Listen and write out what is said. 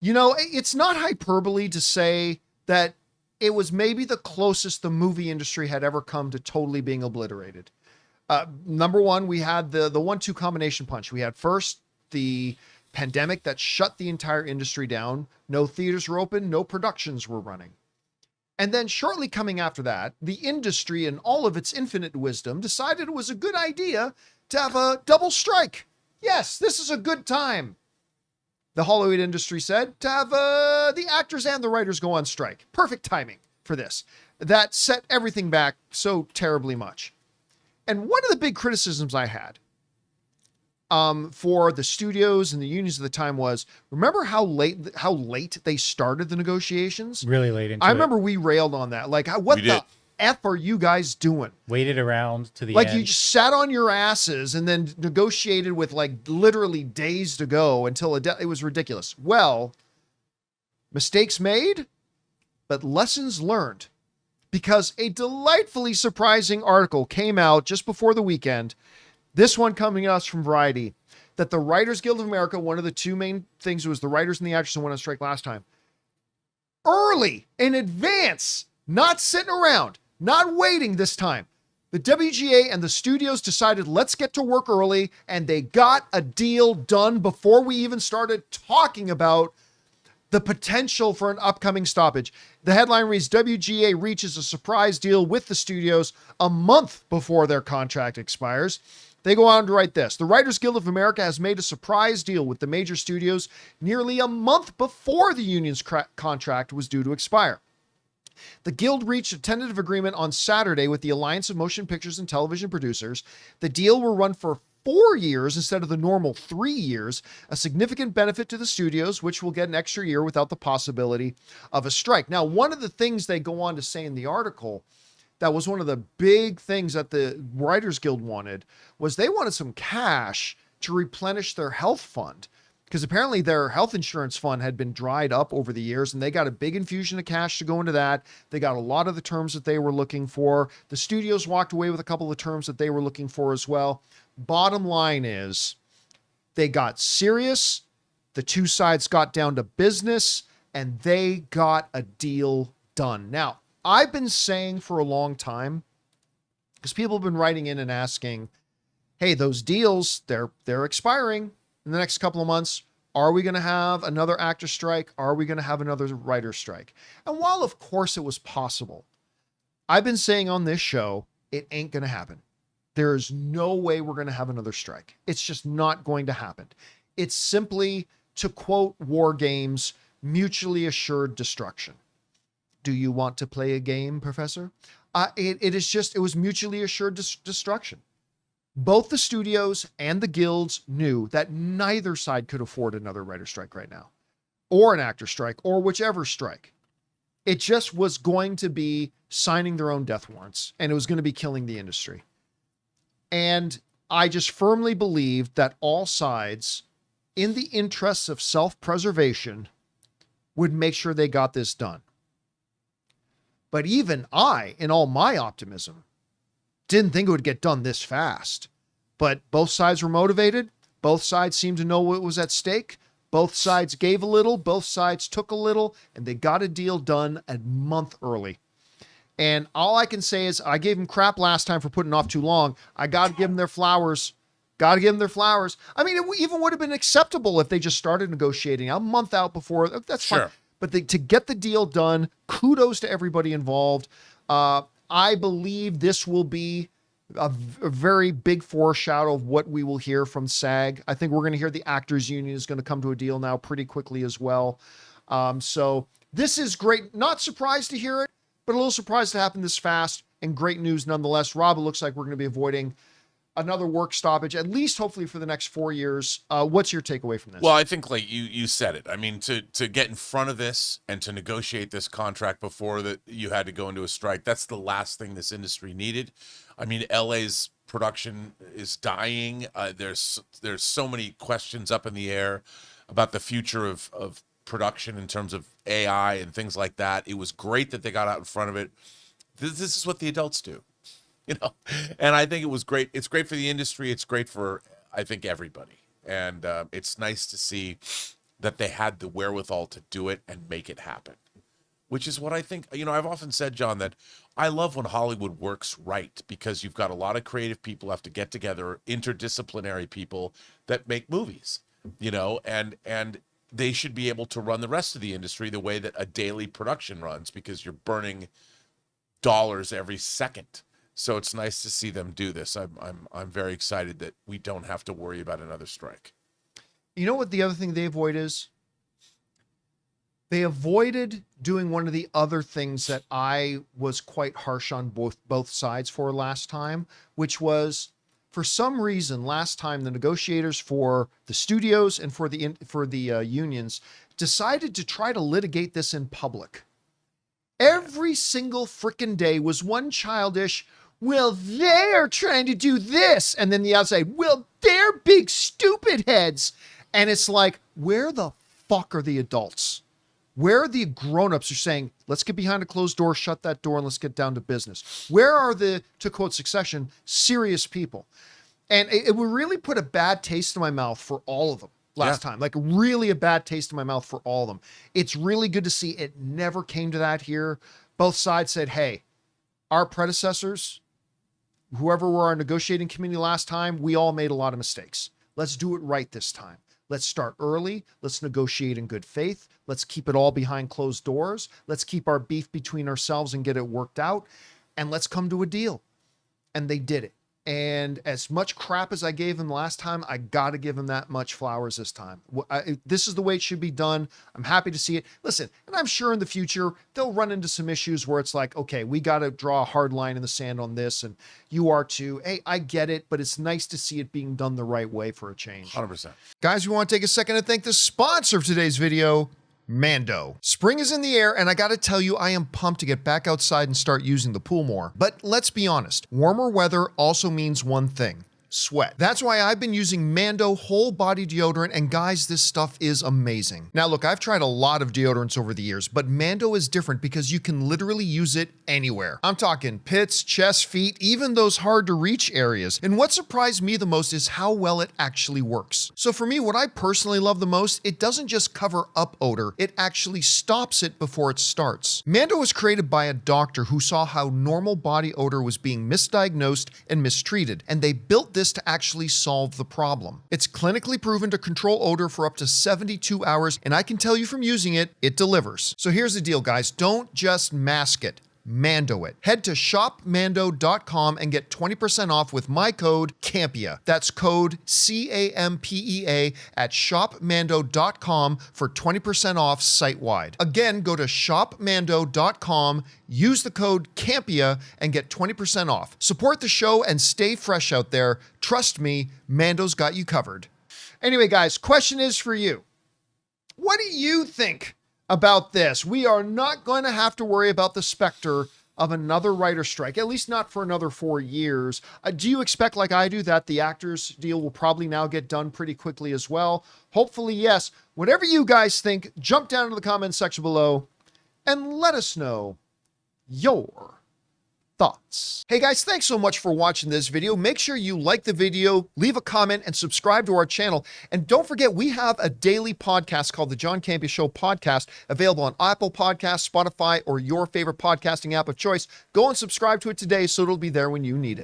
You know, it's not hyperbole to say that it was maybe the closest the movie industry had ever come to totally being obliterated. Number one, we had the 1-2 combination punch. We had first the pandemic that shut the entire industry down. No theaters were open, no productions were running. And then shortly coming after that, the industry in all of its infinite wisdom decided it was a good idea to have a double strike. Yes, this is a good time, the Hollywood industry said, to have the actors and the writers go on strike. Perfect timing for this. That set everything back so terribly much. And one of the big criticisms I had for the studios and the unions at the time was, remember how late they started the negotiations? Really late into I remember we railed on that. Like, what the F are you guys doing? Waited around to the like end. You just sat on your asses and then negotiated with like literally days to go until it was ridiculous. Well, mistakes made, but lessons learned, because a delightfully surprising article came out just before the weekend. This one coming to us from Variety, that the Writers Guild of America, one of the two main things was the writers and the actors who went on strike last time, early in advance, not sitting around, not waiting this time. The WGA and the studios decided, let's get to work early, and they got a deal done before we even started talking about the potential for an upcoming stoppage. The headline reads, WGA reaches a surprise deal with the studios a month before their contract expires. They go on to write this. The Writers Guild of America has made a surprise deal with the major studios nearly a month before the union's contract was due to expire. The Guild reached a tentative agreement on Saturday with the Alliance of Motion Pictures and Television Producers. The deal will run for 4 years instead of the normal 3 years, a significant benefit to the studios, which will get an extra year without the possibility of a strike. Now, one of the things they go on to say in the article that was one of the big things that the Writers Guild wanted was they wanted some cash to replenish their health fund, because apparently their health insurance fund had been dried up over the years, and they got a big infusion of cash to go into that. They got a lot of the terms that they were looking for. The studios walked away with a couple of terms that they were looking for as well. Bottom line is they got serious. The two sides got down to business, and they got a deal done. Now, I've been saying for a long time, because people have been writing in and asking, hey, those deals, they're expiring in the next couple of months. Are we going to have another actor strike? Are we going to have another writer strike? And while of course it was possible, I've been saying on this show, it ain't going to happen. There's no way we're going to have another strike. It's just not going to happen. It's simply, to quote War Games, mutually assured destruction. Do you want to play a game, Professor? It was mutually assured destruction. Both the studios and the guilds knew that neither side could afford another writer strike right now, or an actor strike, or whichever strike. It just was going to be signing their own death warrants, and it was going to be killing the industry. And I just firmly believe that all sides, in the interests of self-preservation, would make sure they got this done. But even I, in all my optimism, didn't think it would get done this fast. But both sides were motivated. Both sides seemed to know what was at stake. Both sides gave a little. Both sides took a little. And they got a deal done a month early. And all I can say is I gave them crap last time for putting off too long. I got to give them their flowers. Got to give them their flowers. I mean, it even would have been acceptable if they just started negotiating a month out before. That's fine. Sure. But to get the deal done, kudos to everybody involved. I believe this will be a very big foreshadow of what we will hear from SAG. I think we're going to hear the Actors Union is going to come to a deal now pretty quickly as well. So this is great. Not surprised to hear it, but a little surprised to happen this fast, and great news nonetheless. Rob, it looks like we're going to be avoiding another work stoppage, at least hopefully for the next 4 years. What's your takeaway from this? Well, I think like you said it. I mean, to get in front of this and to negotiate this contract before that you had to go into a strike, that's the last thing this industry needed. I mean, LA's production is dying. There's so many questions up in the air about the future of production in terms of AI and things like that. It was great that they got out in front of it. This is what the adults do. And I think it was great. It's great for the industry. It's great for, I think, everybody. And it's nice to see that they had the wherewithal to do it and make it happen. Which is what I think, I've often said, John, that I love when Hollywood works right, because you've got a lot of creative people have to get together, interdisciplinary people that make movies, and they should be able to run the rest of the industry the way that a daily production runs, because you're burning dollars every second. So it's nice to see them do this. I'm very excited that we don't have to worry about another strike. You know what the other thing they avoid is? They avoided doing one of the other things that I was quite harsh on both sides for last time, which was, for some reason, last time the negotiators for the studios and for the unions decided to try to litigate this in public. Every single frickin' day was one childish, well, they're trying to do this, and then the outside, well, they're big stupid heads. And it's like, where the fuck are the adults? Where are the grown-ups who are saying, let's get behind a closed door, shut that door, and let's get down to business? Where are the, to quote Succession, serious people? And it would really put a bad taste in my mouth for all of them last time. Like, really a bad taste in my mouth for all of them. It's really good to see it never came to that here. Both sides said, hey, our predecessors, whoever were our negotiating committee last time, we all made a lot of mistakes. Let's do it right this time. Let's start early. Let's negotiate in good faith. Let's keep it all behind closed doors. Let's keep our beef between ourselves and get it worked out. And let's come to a deal. And they did it. And as much crap as I gave him last time, I got to give him that much flowers this time. This is the way it should be done. I'm happy to see it. Listen, and I'm sure in the future, they'll run into some issues where it's like, okay, we got to draw a hard line in the sand on this. And you are too. Hey, I get it, but it's nice to see it being done the right way for a change. 100%. Guys, we want to take a second to thank the sponsor of today's video, Mando. Spring is in the air, and I gotta tell you, I am pumped to get back outside and start using the pool more. But let's be honest, warmer weather also means one thing: sweat. That's why I've been using Mando whole body deodorant, and guys, this stuff is amazing. Now look, I've tried a lot of deodorants over the years, but Mando is different because you can literally use it anywhere. I'm talking pits, chest, feet, even those hard to reach areas. And what surprised me the most is how well it actually works. So for me, what I personally love the most, it doesn't just cover up odor, it actually stops it before it starts. Mando was created by a doctor who saw how normal body odor was being misdiagnosed and mistreated, and they built this to actually solve the problem. It's clinically proven to control odor for up to 72 hours, and I can tell you from using it, it delivers. So here's the deal, guys. Don't just mask it. Mando it. Head to shopmando.com and get 20% off with my code CAMPEA. That's code CAMPEA at shopmando.com for 20% off site-wide. Again, go to shopmando.com, use the code CAMPEA, and get 20% off. Support the show and stay fresh out there. Trust me, Mando's got you covered. Anyway, guys, question is for you. What do you think about this? We are not going to have to worry about the specter of another writer strike, at least not for another 4 years. Do you expect, like I do, that the actors deal will probably now get done pretty quickly as well? Hopefully, yes. Whatever you guys think, jump down to the comment section below and let us know your thoughts. Hey guys, thanks so much for watching this video. Make sure you like the video, leave a comment, and subscribe to our channel. And don't forget, we have a daily podcast called the John Campea Show podcast, available on Apple Podcasts, Spotify, or your favorite podcasting app of choice. Go and subscribe to it today so it'll be there when you need it.